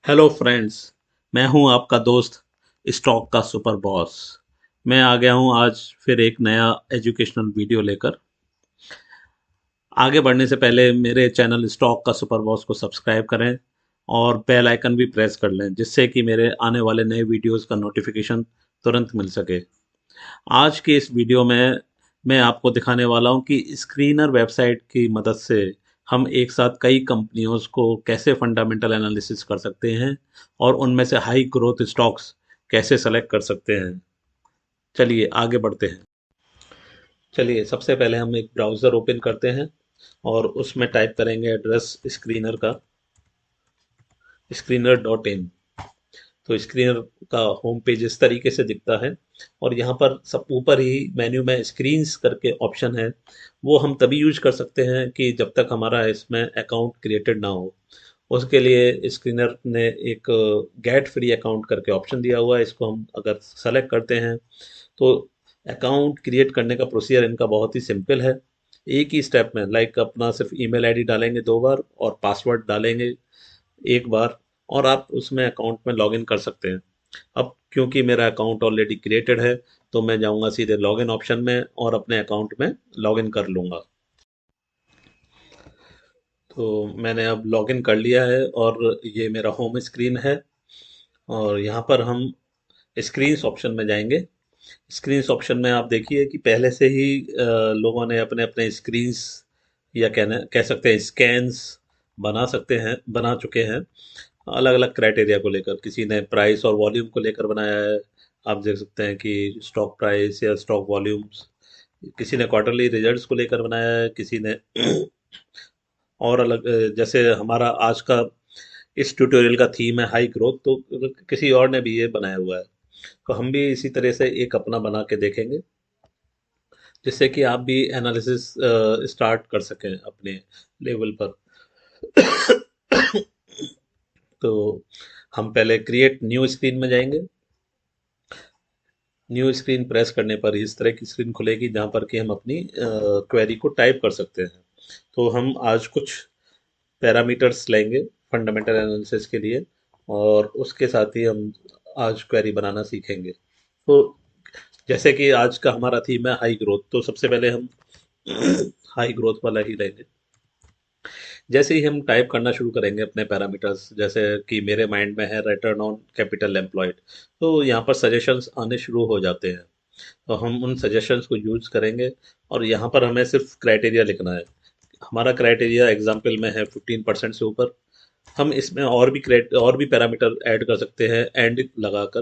Hello friends. मैं हूं आपका दोस्त स्टॉक का सुपर बॉस। मैं आ गया हूं आज फिर एक नया एजुकेशनल वीडियो लेकर। आगे बढ़ने से पहले मेरे चैनल स्टॉक का सुपर बॉस को सब्सक्राइब करें और बेल आइकन भी प्रेस कर लें, जिससे कि मेरे आने वाले नए वीडियोस का नोटिफिकेशन तुरंत मिल सके। आज की इस वीडियो में मैं आपको दिखाने वाला हूं कि स्क्रीनर वेबसाइट की मदद से हम एक साथ कई कंपनियों को कैसे फंडामेंटल एनालिसिस कर सकते हैं और उनमें से हाई ग्रोथ स्टॉक्स कैसे सेलेक्ट कर सकते हैं। चलिए आगे बढ़ते हैं। चलिए सबसे पहले हम एक ब्राउज़र ओपन करते हैं और उसमें टाइप करेंगे एड्रेस स्क्रीनर का, स्क्रीनर डॉट इन। तो स्क्रीनर का होम पेज इस तरीके से दिखता है और यहाँ पर सब ऊपर ही मेन्यू में स्क्रीन्स करके ऑप्शन है। वो हम तभी यूज कर सकते हैं कि जब तक हमारा इसमें अकाउंट क्रिएटेड ना हो। उसके लिए स्क्रीनर ने एक गेट फ्री अकाउंट करके ऑप्शन दिया हुआ है। इसको हम अगर सेलेक्ट करते हैं तो अकाउंट क्रिएट करने का प्रोसीजर इनका बहुत ही सिंपल है। एक ही स्टेप में, लाइक अपना सिर्फ ईमेल आईडी डालेंगे 2 बार और पासवर्ड डालेंगे 1 बार, और आप उसमें अकाउंट में लॉगिन कर सकते हैं। अब क्योंकि मेरा अकाउंट ऑलरेडी क्रिएटेड है तो मैं जाऊंगा सीधे लॉगिन ऑप्शन में और अपने अकाउंट में लॉगिन कर लूंगा। तो मैंने अब लॉगिन कर लिया है और ये मेरा होम स्क्रीन है। और यहाँ पर हम स्क्रीन्स ऑप्शन में जाएंगे। स्क्रीन्स ऑप्शन में आप देखिए कि पहले से ही लोगों ने अपने अपने स्क्रीन्स या कह सकते हैं स्कैन्स बना चुके हैं। अलग अलग क्राइटेरिया को लेकर, किसी ने प्राइस और वॉल्यूम को लेकर बनाया है। आप देख सकते हैं कि स्टॉक प्राइस या स्टॉक वॉल्यूम्स। किसी ने क्वार्टरली रिजल्ट्स को लेकर बनाया है, किसी ने और अलग, जैसे हमारा आज का इस ट्यूटोरियल का थीम है हाई ग्रोथ, तो किसी और ने भी ये बनाया हुआ है। तो हम भी इसी तरह से एक अपना बना के देखेंगे, जिससे कि आप भी एनालिसिस स्टार्ट कर सकें अपने लेवल पर। तो हम पहले क्रिएट न्यू स्क्रीन में जाएंगे। न्यू स्क्रीन प्रेस करने पर इस तरह की स्क्रीन खुलेगी जहाँ पर कि हम अपनी क्वेरी को टाइप कर सकते हैं। तो हम आज कुछ पैरामीटर्स लेंगे फंडामेंटल एनालिसिस के लिए, और उसके साथ ही हम आज क्वेरी बनाना सीखेंगे। तो जैसे कि आज का हमारा थीम है हाई ग्रोथ, तो सबसे पहले हम हाई ग्रोथ वाला ही लेंगे। जैसे ही हम टाइप करना शुरू करेंगे अपने पैरामीटर्स, जैसे कि मेरे माइंड में है रिटर्न ऑन कैपिटल एम्प्लॉयड, तो यहाँ पर सजेशंस आने शुरू हो जाते हैं। तो हम उन सजेशंस को यूज करेंगे और यहाँ पर हमें सिर्फ क्राइटेरिया लिखना है। हमारा क्राइटेरिया एग्जाम्पल में है 15% से ऊपर। हम इसमें और भी पैरामीटर ऐड कर सकते हैं एंड लगाकर।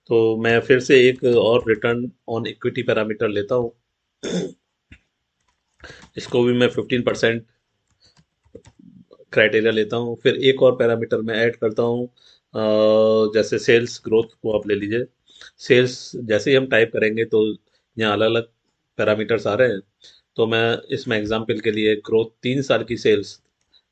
तो मैं फिर से एक और रिटर्न ऑन इक्विटी पैरामीटर लेता हूँ। इसको भी मैं 15% क्राइटेरिया लेता हूँ। फिर एक और पैरामीटर मैं ऐड करता हूँ, जैसे सेल्स ग्रोथ को आप ले लीजिए। सेल्स जैसे ही हम टाइप करेंगे तो यहाँ अलग अलग पैरामीटर्स आ रहे हैं। तो मैं इसमें एग्जांपल के लिए ग्रोथ 3 साल की सेल्स,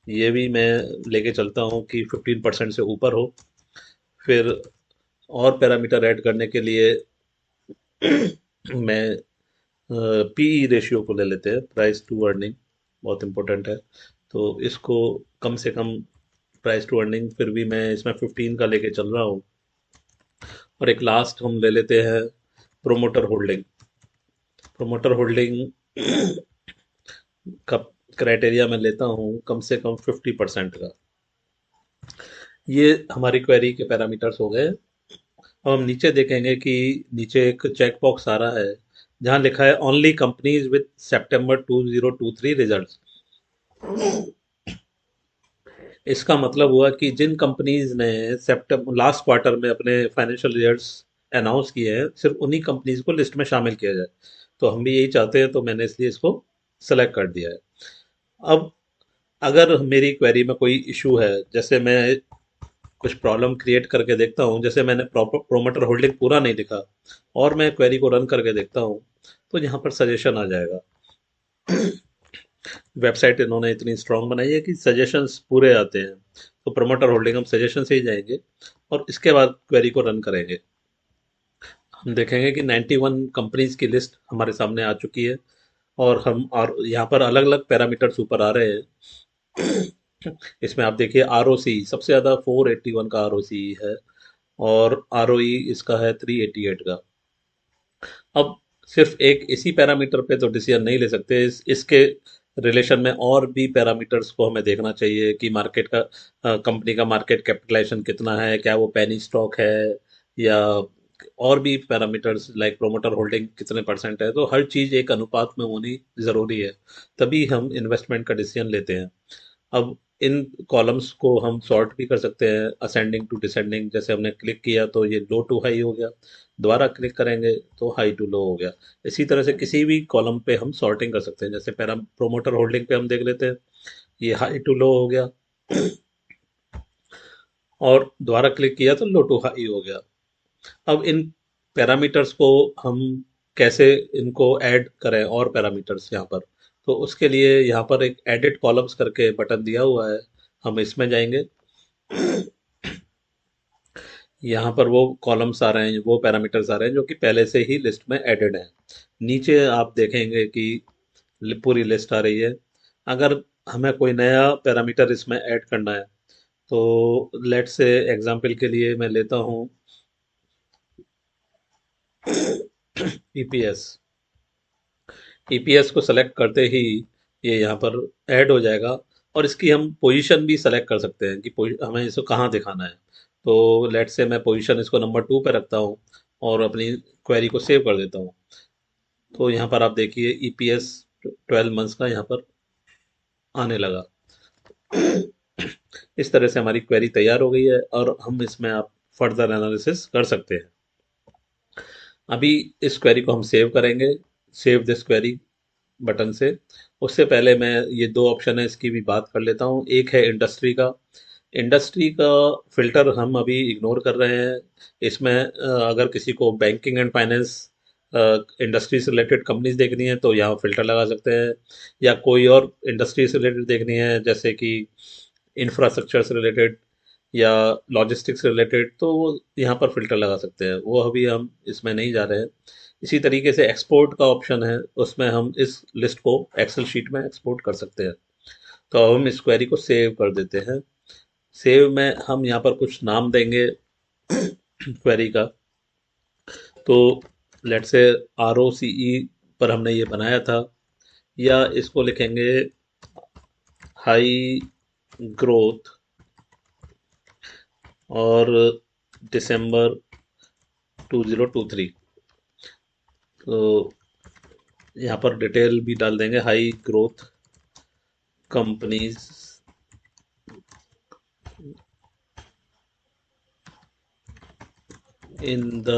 ये भी मैं लेके चलता हूँ कि 15% से ऊपर हो। फिर और पैरामीटर ऐड करने के लिए मैं पीई रेशियो को ले लेते हैं, प्राइस टू अर्निंग, बहुत इंपॉर्टेंट है। तो इसको कम से कम प्राइस टू अर्निंग फिर भी मैं इसमें 15 का लेके चल रहा हूँ। और एक लास्ट हम ले लेते हैं प्रोमोटर होल्डिंग। प्रोमोटर होल्डिंग का क्राइटेरिया मैं लेता हूँ कम से कम 50% का। ये हमारी क्वेरी के पैरामीटर्स हो गए। अब हम नीचे देखेंगे कि नीचे एक चेक बॉक्स आ रहा है जहाँ लिखा है only companies with September 2023 results. इसका मतलब हुआ कि जिन कंपनीज ने सितंबर लास्ट क्वार्टर में अपने फाइनेंशियल रिजल्ट्स अनाउंस किए हैं, सिर्फ उन्हीं कंपनीज को लिस्ट में शामिल किया जाए। तो हम भी यही चाहते हैं, तो मैंने इसलिए इसको सेलेक्ट कर दिया है। अब अगर मेरी क्वेरी में कोई इशू है, जैसे मैं कुछ प्रॉब्लम क्रिएट करके देखता हूँ, जैसे मैंने प्रोमोटर होल्डिंग पूरा नहीं लिखा और मैं क्वेरी को रन करके देखता हूँ, तो यहाँ पर सजेशन आ जाएगा। वेबसाइट इन्होंने इतनी स्ट्रांग बनाई है कि सजेशंस पूरे आते हैं। तो प्रमोटर होल्डिंग हम सजेशन से ही जाएंगे और इसके बाद क्वेरी को रन करेंगे। हम देखेंगे कि 91 कंपनीज की लिस्ट हमारे सामने आ चुकी है और यहाँ पर अलग अलग पैरामीटर्स ऊपर आ रहे हैं। इसमें आप देखिए आरओसी सबसे ज़्यादा 481 का आरओसी है, और आरओई इसका है 388 का। अब सिर्फ एक इसी पैरामीटर पे तो डिसीजन नहीं ले सकते, इसके रिलेशन में और भी पैरामीटर्स को हमें देखना चाहिए कि मार्केट का, कंपनी का मार्केट कैपिटलाइजेशन कितना है, क्या वो पेनी स्टॉक है, या और भी पैरामीटर्स लाइक प्रोमोटर होल्डिंग कितने परसेंट है। तो हर चीज़ एक अनुपात में होनी ज़रूरी है, तभी हम इन्वेस्टमेंट का डिसीजन लेते हैं। अब इन कॉलम्स को हम सॉर्ट भी कर सकते हैं असेंडिंग टू डिसेंडिंग। जैसे हमने क्लिक किया तो ये लो टू हाई हो गया, दोबारा क्लिक करेंगे तो हाई टू लो हो गया। इसी तरह से किसी भी कॉलम पे हम सॉर्टिंग कर सकते हैं। जैसे पैरा प्रोमोटर होल्डिंग पे हम देख लेते हैं, ये हाई टू लो हो गया, और दोबारा क्लिक किया तो लो टू हाई हो गया। अब इन पैरामीटर्स को हम कैसे इनको ऐड करें, और पैरामीटर्स यहाँ पर, तो उसके लिए यहाँ पर एक एडिट कॉलम्स करके बटन दिया हुआ है, हम इसमें जाएंगे। यहाँ पर वो कॉलम्स आ रहे हैं, वो पैरामीटर्स आ रहे हैं जो कि पहले से ही लिस्ट में एडेड हैं। नीचे आप देखेंगे कि पूरी लिस्ट आ रही है। अगर हमें कोई नया पैरामीटर इसमें ऐड करना है, तो लेट्स से एग्जांपल के लिए मैं लेता हूँ ईपीएस। ईपीएस को सेलेक्ट करते ही ये यहाँ पर ऐड हो जाएगा, और इसकी हम पोजीशन भी सेलेक्ट कर सकते हैं कि हमें इसको कहाँ दिखाना है। तो लेट से मैं पोजीशन इसको नंबर 2 पे रखता हूँ, और अपनी क्वेरी को सेव कर देता हूँ। तो यहाँ पर आप देखिए ईपीएस 12 मंथ्स का यहाँ पर आने लगा। इस तरह से हमारी क्वेरी तैयार हो गई है, और हम इसमें आप फर्दर एनालिसिस कर सकते हैं। अभी इस क्वेरी को हम सेव करेंगे, सेव दिस क्वेरी बटन से। उससे पहले मैं ये दो ऑप्शन है इसकी भी बात कर लेता हूँ। एक है इंडस्ट्री का। इंडस्ट्री का फिल्टर हम अभी इग्नोर कर रहे हैं। इसमें अगर किसी को बैंकिंग एंड फाइनेंस इंडस्ट्री से रिलेटेड कंपनीज देखनी है तो यहाँ फिल्टर लगा सकते हैं, या कोई और इंडस्ट्री से रिलेटेड देखनी है जैसे कि इंफ्रास्ट्रक्चर से रिलेटेड या लॉजिस्टिक्स से रिलेटेड, तो वो यहाँ पर फिल्टर लगा सकते हैं। वो अभी हम इसमें नहीं जा रहे हैं। इसी तरीके से एक्सपोर्ट का ऑप्शन है, उसमें हम इस लिस्ट को एक्सेल शीट में एक्सपोर्ट कर सकते हैं। तो अब हम इस क्वेरी को सेव कर देते हैं। सेव में हम यहाँ पर कुछ नाम देंगे क्वेरी का। तो लेट से आर ओ सी ई पर हमने ये बनाया था, या इसको लिखेंगे हाई ग्रोथ और दिसंबर 2023। तो यहाँ पर डिटेल भी डाल देंगे, high growth companies in the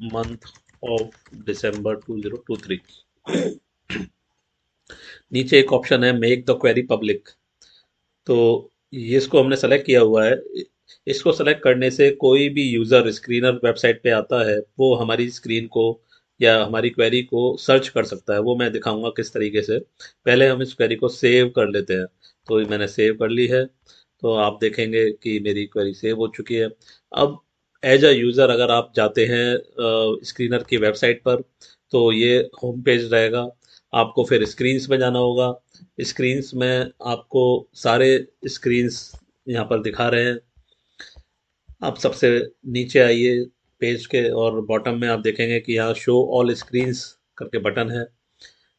month of December 2023। नीचे एक ऑप्शन है मेक द क्वेरी पब्लिक। तो ये इसको हमने सेलेक्ट किया हुआ है। इसको सेलेक्ट करने से कोई भी यूज़र स्क्रीनर वेबसाइट पे आता है, वो हमारी स्क्रीन को या हमारी क्वेरी को सर्च कर सकता है। वो मैं दिखाऊंगा किस तरीके से। पहले हम इस क्वेरी को सेव कर लेते हैं। तो ये मैंने सेव कर ली है। तो आप देखेंगे कि मेरी क्वेरी सेव हो चुकी है। अब एज अ यूज़र अगर आप जाते हैं स्क्रीनर की वेबसाइट पर, तो ये होम पेज रहेगा। आपको फिर स्क्रीन्स में जाना होगा। स्क्रीन्स में आपको सारे स्क्रीन्स यहाँ पर दिखा रहे हैं। आप सबसे नीचे आइए पेज के, और बॉटम में आप देखेंगे कि यहाँ शो ऑल स्क्रीन्स करके बटन है।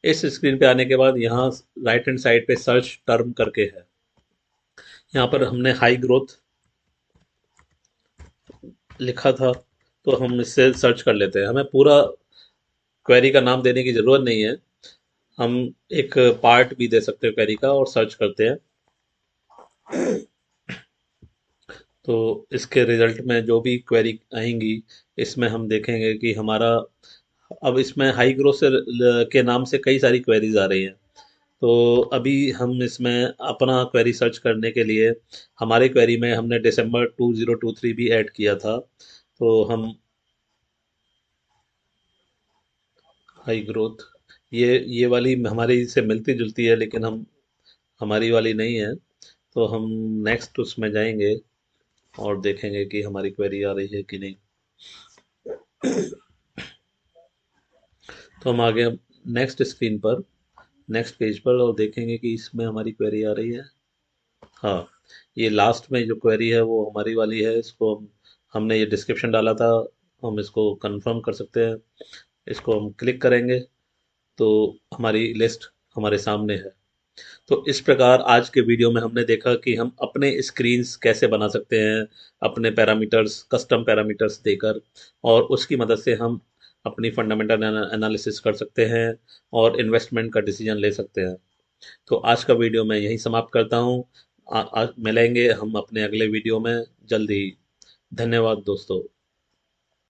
इस स्क्रीन पे आने के बाद यहाँ राइट हैंड साइड पे सर्च टर्म करके है। यहाँ पर हमने हाई ग्रोथ लिखा था, तो हम इससे सर्च कर लेते हैं। हमें पूरा क्वेरी का नाम देने की ज़रूरत नहीं है, हम एक पार्ट भी दे सकते हैं क्वेरी का, और सर्च करते हैं। तो इसके रिजल्ट में जो भी क्वेरी आएंगी, इसमें हम देखेंगे कि हमारा, अब इसमें हाई ग्रोथ से के नाम से कई सारी क्वेरीज आ रही हैं। तो अभी हम इसमें अपना क्वेरी सर्च करने के लिए, हमारे क्वेरी में हमने दिसंबर 2023 भी ऐड किया था। तो हम हाई ग्रोथ, ये वाली हमारी से मिलती जुलती है, लेकिन हम हमारी वाली नहीं है। तो हम नेक्स्ट उसमें जाएंगे और देखेंगे कि हमारी क्वेरी आ रही है कि नहीं। तो हम आगे नेक्स्ट स्क्रीन पर, नेक्स्ट पेज पर, और देखेंगे कि इसमें हमारी क्वेरी आ रही है। हाँ, ये लास्ट में जो क्वेरी है वो हमारी वाली है, इसको हमने ये डिस्क्रिप्शन डाला था, हम इसको कंफर्म कर सकते हैं। इसको हम क्लिक करेंगे तो हमारी लिस्ट हमारे सामने है। तो इस प्रकार आज के वीडियो में हमने देखा कि हम अपने स्क्रीन्स कैसे बना सकते हैं, अपने पैरामीटर्स, कस्टम पैरामीटर्स देकर, और उसकी मदद से हम अपनी फंडामेंटल एनालिसिस कर सकते हैं और इन्वेस्टमेंट का डिसीजन ले सकते हैं। तो आज का वीडियो मैं यहीं समाप्त करता हूँ। मिलेंगे हम अपने अगले वीडियो में जल्द ही। धन्यवाद दोस्तों।